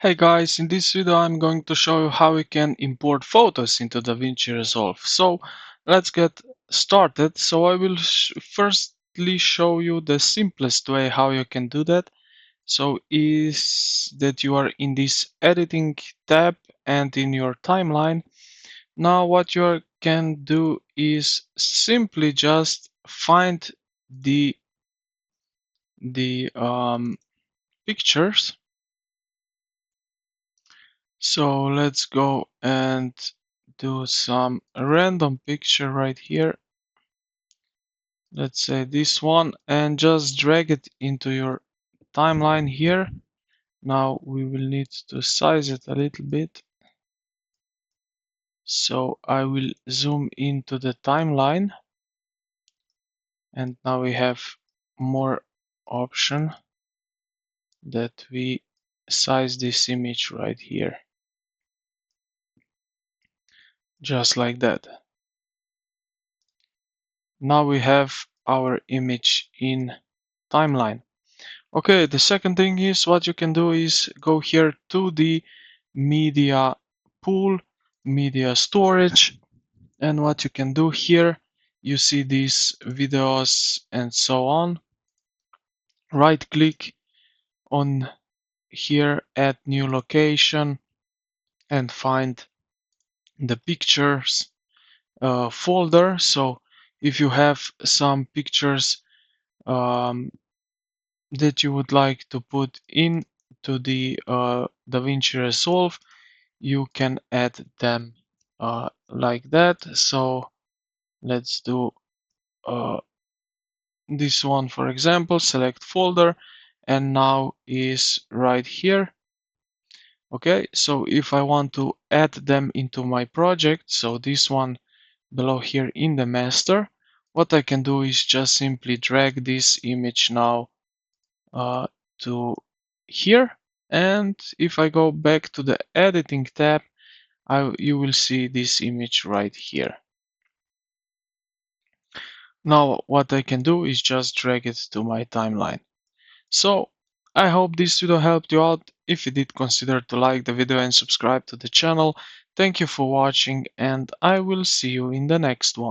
Hey guys, in this video I'm going to show you how you can import photos into Davinci Resolve. So let's get started. So I will firstly show you the simplest way how you can do that. So is that you are in this editing tab and in your timeline. Now what you can do is simply just find the pictures. So let's go and do some random picture right here. Let's say this one and just drag it into your timeline here. Now we will need to size it a little bit. So I will zoom into the timeline and now we have more option that we size this image right here. Just like that. Now we have our image in timeline. Okay, the second thing is what you can do is go here to the media pool, media storage, and what you can do here, you see these videos and so on. Right click on here, add new location, and find the pictures folder. So if you have some pictures that you would like to put in to the Davinci Resolve, you can add them like that. So let's do uh, this one, for example, select folder, and now is right here. Okay, so if I want to add them into my project, so this one below here in the master, what I can do is just simply drag this image now uh, to here, and if I go back to the editing tab, you will see this image right here. Now what I can do is just drag it to my timeline. So I hope this video helped you out. If you did, consider to like the video and subscribe to the channel. Thank you for watching and I will see you in the next one.